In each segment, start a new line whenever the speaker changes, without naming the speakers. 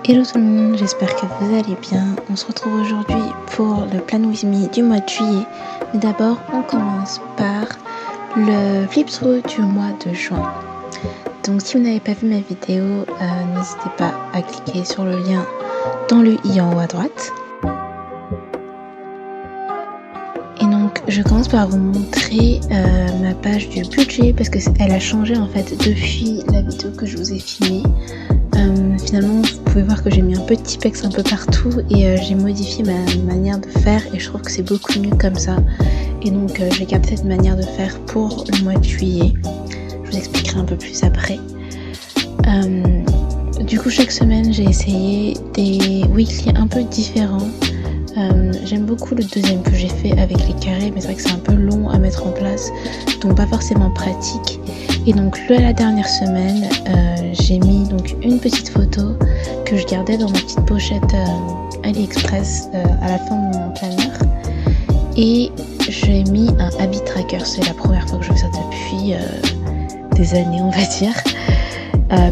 Hello tout le monde, j'espère que vous allez bien. On se retrouve aujourd'hui pour le Plan With Me du mois de juillet. Mais d'abord, on commence par le flip-through du mois de juin. Donc si vous n'avez pas vu ma vidéo, n'hésitez pas à cliquer sur le lien dans le i en haut à droite. Et donc je commence par vous montrer ma page du budget parce qu'elle a changé en fait depuis la vidéo que je vous ai filmée. Finalement vous pouvez voir que j'ai mis un peu de Tipex un peu partout et j'ai modifié ma manière de faire et je trouve que c'est beaucoup mieux comme ça. Et donc j'ai gardé cette manière de faire pour le mois de juillet. Je vous expliquerai un peu plus après. Du coup chaque semaine j'ai essayé des weekly un peu différents. J'aime beaucoup le deuxième que j'ai fait avec les carrés, mais c'est vrai que c'est un peu long à mettre en place, donc pas forcément pratique. Et donc la dernière semaine, j'ai mis donc une petite photo que je gardais dans ma petite pochette AliExpress à la fin de mon planeur. Et j'ai mis un habit tracker, c'est la première fois que je fais ça depuis des années on va dire.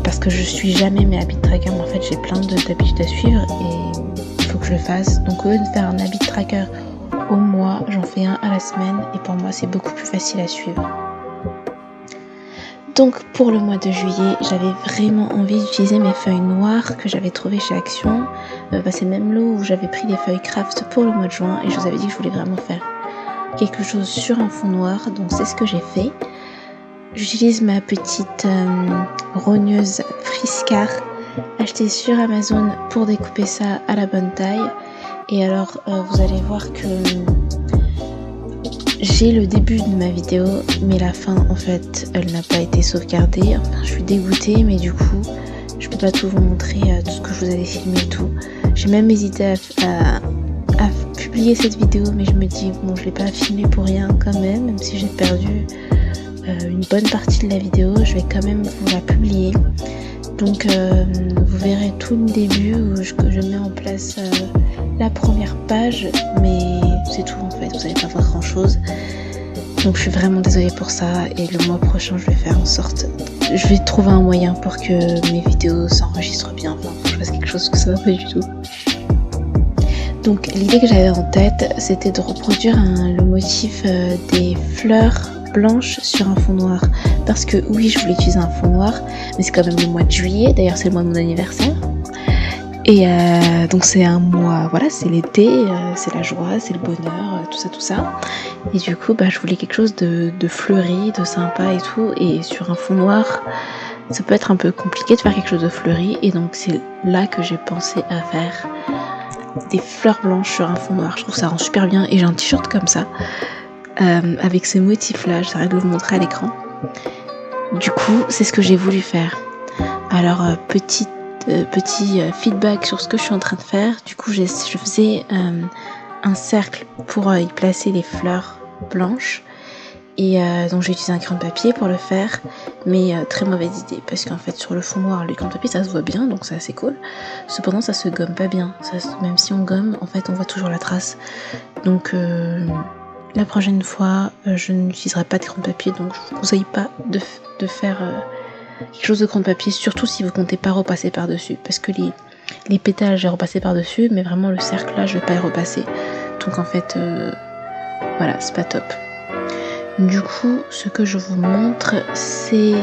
Parce que je suis jamais mes habits tracker, mais en fait j'ai plein d'habitudes à suivre et que je le fasse. Donc au lieu de faire un habit tracker au mois, j'en fais un à la semaine et pour moi c'est beaucoup plus facile à suivre. Donc pour le mois de juillet, j'avais vraiment envie d'utiliser mes feuilles noires que j'avais trouvées chez Action. C'est le même lot où j'avais pris des feuilles craft pour le mois de juin et je vous avais dit que je voulais vraiment faire quelque chose sur un fond noir, donc c'est ce que j'ai fait. J'utilise ma petite rogneuse Friscar achetée sur Amazon pour découper ça à la bonne taille. Et alors vous allez voir que j'ai le début de ma vidéo mais la fin en fait elle n'a pas été sauvegardée. Enfin je suis dégoûtée mais du coup je peux pas tout vous montrer, tout ce que je vous avais filmé et tout. J'ai même hésité à publier cette vidéo mais je me dis bon je l'ai pas filmée pour rien quand même si j'ai perdu une bonne partie de la vidéo, je vais quand même vous la publier. Donc vous verrez tout le début où je mets en place la première page, mais c'est tout en fait, vous n'allez pas voir grand chose. Donc je suis vraiment désolée pour ça et le mois prochain je vais faire en sorte, je vais trouver un moyen pour que mes vidéos s'enregistrent bien, enfin faut que je fasse quelque chose que ça va pas du tout. Donc l'idée que j'avais en tête c'était de reproduire le motif des fleurs blanche sur un fond noir parce que oui je voulais utiliser un fond noir mais c'est quand même le mois de juillet, d'ailleurs c'est le mois de mon anniversaire et donc c'est un mois, voilà c'est l'été, c'est la joie, c'est le bonheur, tout ça et du coup je voulais quelque chose de fleuri, de sympa et tout, et sur un fond noir ça peut être un peu compliqué de faire quelque chose de fleuri et donc c'est là que j'ai pensé à faire des fleurs blanches sur un fond noir. Je trouve que ça rend super bien et j'ai un t-shirt comme ça avec ce motif là, j'arrête de vous montrer à l'écran. Du coup c'est ce que j'ai voulu faire. Alors petit feedback sur ce que je suis en train de faire. Du coup je faisais un cercle pour y placer les fleurs blanches et donc j'ai utilisé un crayon de papier pour le faire, mais très mauvaise idée parce qu'en fait sur le fond noir le crayon de papier ça se voit bien donc c'est assez cool, cependant ça se gomme pas bien, même si on gomme en fait on voit toujours la trace. Donc la prochaine fois, je n'utiliserai pas de crayon de papier, donc je vous conseille pas de faire quelque chose de crayon de papier, surtout si vous comptez pas repasser par-dessus, parce que les pétales j'ai repassé par-dessus, mais vraiment le cercle là je vais pas y repasser, donc en fait voilà c'est pas top. Du coup ce que je vous montre c'est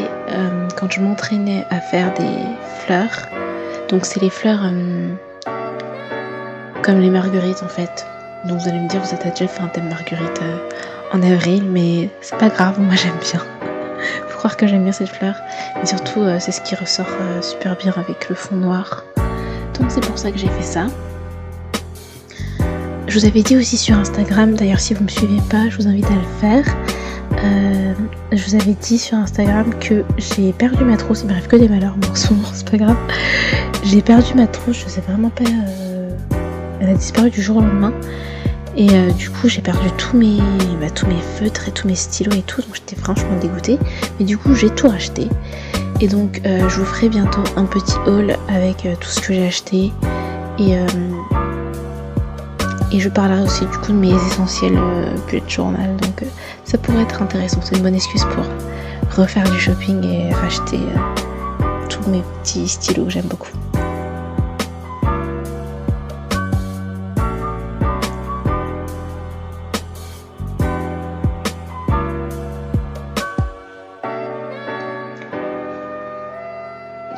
quand je m'entraînais à faire des fleurs, donc c'est les fleurs comme les marguerites en fait. Donc vous allez me dire, vous avez déjà fait un thème marguerite en avril, mais c'est pas grave, moi j'aime bien. Faut croire que j'aime bien cette fleur. Et surtout, c'est ce qui ressort super bien avec le fond noir. Donc c'est pour ça que j'ai fait ça. Je vous avais dit aussi sur Instagram, d'ailleurs si vous me suivez pas, je vous invite à le faire. Je vous avais dit sur Instagram que j'ai perdu ma trousse, il m'arrive que des malheurs, mais en ce moment c'est pas grave. J'ai perdu ma trousse, je sais vraiment pas... Elle a disparu du jour au lendemain. Et du coup j'ai perdu tous mes feutres et tous mes stylos et tout, donc j'étais franchement dégoûtée, mais du coup j'ai tout racheté et donc je vous ferai bientôt un petit haul avec tout ce que j'ai acheté et je parlerai aussi du coup de mes essentiels bullet journal, donc ça pourrait être intéressant, c'est une bonne excuse pour refaire du shopping et racheter tous mes petits stylos que j'aime beaucoup.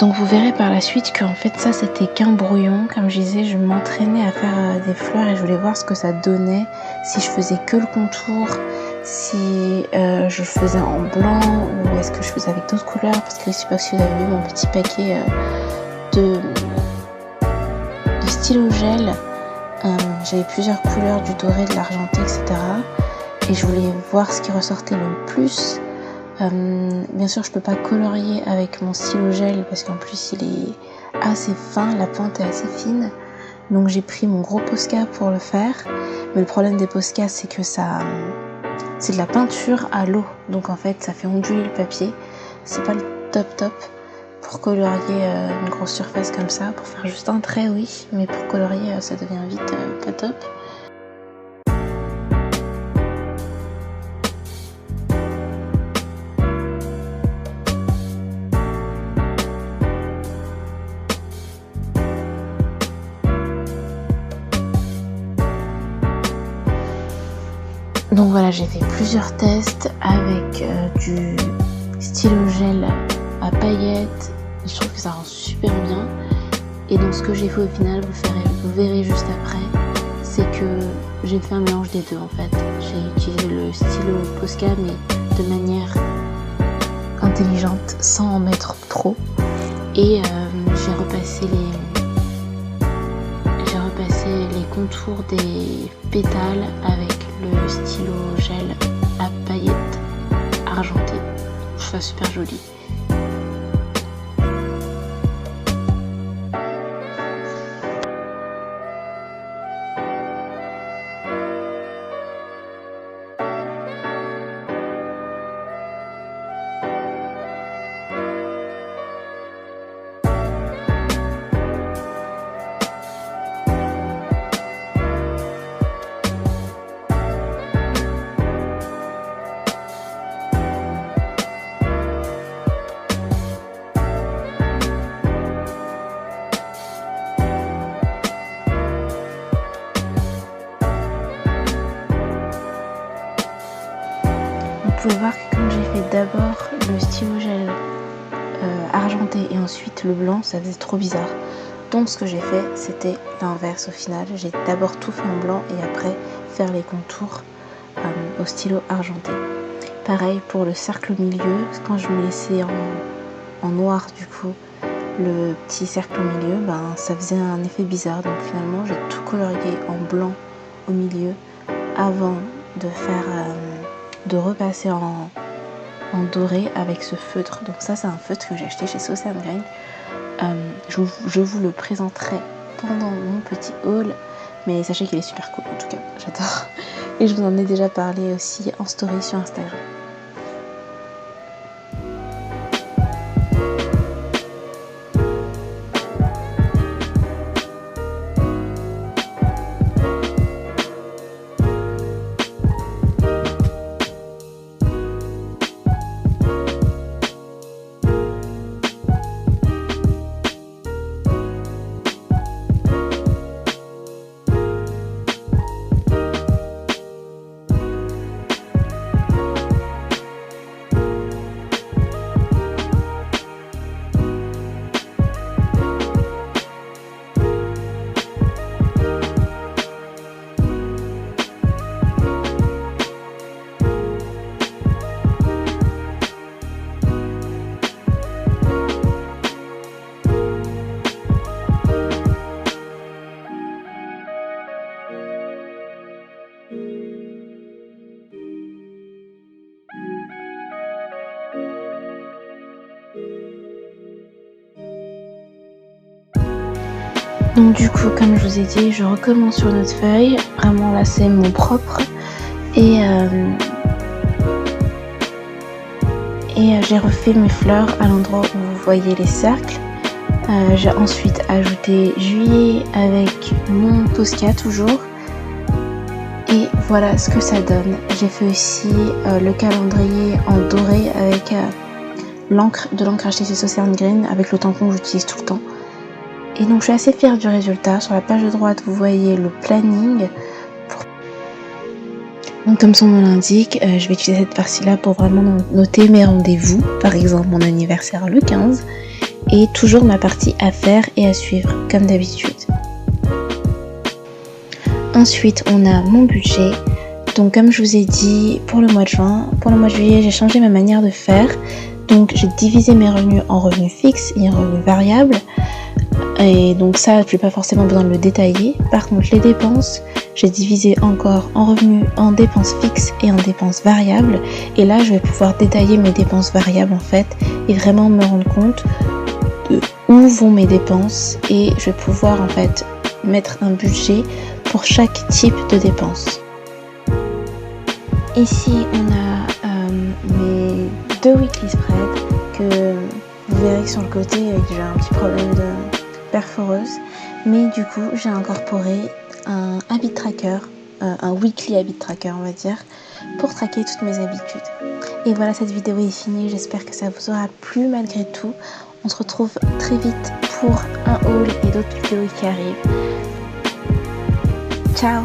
Donc vous verrez par la suite qu'en fait ça c'était qu'un brouillon. Comme je disais, je m'entraînais à faire des fleurs et je voulais voir ce que ça donnait, si je faisais que le contour, si je faisais en blanc ou est-ce que je faisais avec d'autres couleurs, parce que je sais pas si vous avez vu mon petit paquet de stylo gel. J'avais plusieurs couleurs, du doré, de l'argenté, etc. Et je voulais voir ce qui ressortait le plus. Bien sûr je peux pas colorier avec mon stylo gel parce qu'en plus il est assez fin, la pointe est assez fine, donc j'ai pris mon gros Posca pour le faire. Mais le problème des Posca c'est que c'est de la peinture à l'eau, donc en fait ça fait onduler le papier, c'est pas le top pour colorier une grosse surface comme ça. Pour faire juste un trait oui, mais pour colorier ça devient vite pas top. Donc voilà, j'ai fait plusieurs tests avec du stylo gel à paillettes. Je trouve que ça rend super bien. Et donc ce que j'ai fait au final, vous verrez juste après, c'est que j'ai fait un mélange des deux en fait. J'ai utilisé le stylo Posca mais de manière intelligente, sans en mettre trop. Et j'ai repassé les contours des pétales avec le stylo gel à paillettes argentées. Je trouve ça super joli. Vous pouvez voir que quand j'ai fait d'abord le stylo gel argenté et ensuite le blanc, ça faisait trop bizarre. Donc ce que j'ai fait, c'était l'inverse au final. J'ai d'abord tout fait en blanc et après faire les contours au stylo argenté. Pareil pour le cercle au milieu, quand je me laissais en noir du coup, le petit cercle au milieu, ça faisait un effet bizarre. Donc finalement j'ai tout colorié en blanc au milieu avant de repasser en doré avec ce feutre. Donc ça c'est un feutre que j'ai acheté chez Sauce & Grain. Je vous le présenterai pendant mon petit haul, mais sachez qu'il est super cool en tout cas, j'adore. Et je vous en ai déjà parlé aussi en story sur Instagram. Donc du coup, comme je vous ai dit, je recommence sur notre feuille. Vraiment là, c'est mon propre. Et j'ai refait mes fleurs à l'endroit où vous voyez les cercles. J'ai ensuite ajouté juillet avec mon Posca toujours. Et voilà ce que ça donne. J'ai fait aussi le calendrier en doré avec de l'encre achetée chez Sauce & Grain avec le tampon que j'utilise tout le temps. Et donc je suis assez fière du résultat. Sur la page de droite, vous voyez le planning. Donc comme son nom l'indique, je vais utiliser cette partie-là pour vraiment noter mes rendez-vous. Par exemple, mon anniversaire le 15. et toujours ma partie à faire et à suivre comme d'habitude. Ensuite, on a mon budget. Donc comme je vous ai dit, pour le mois de juin, pour le mois de juillet, j'ai changé ma manière de faire. Donc j'ai divisé mes revenus en revenus fixes et en revenus variables. Et donc ça, je n'ai pas forcément besoin de le détailler. Par contre, les dépenses, j'ai divisé encore en revenus, en dépenses fixes et en dépenses variables. Et là, je vais pouvoir détailler mes dépenses variables en fait et vraiment me rendre compte de où vont mes dépenses. Et je vais pouvoir en fait mettre un budget pour chaque type de dépense. Ici, on a mes 2 weekly spreads que vous verrez que sur le côté, j'ai un petit problème de perforeuse. Mais du coup, j'ai incorporé un habit tracker, un weekly habit tracker, on va dire, pour traquer toutes mes habitudes. Et voilà, cette vidéo est finie. J'espère que ça vous aura plu malgré tout. On se retrouve très vite pour un haul et d'autres vidéos qui arrivent. Ciao!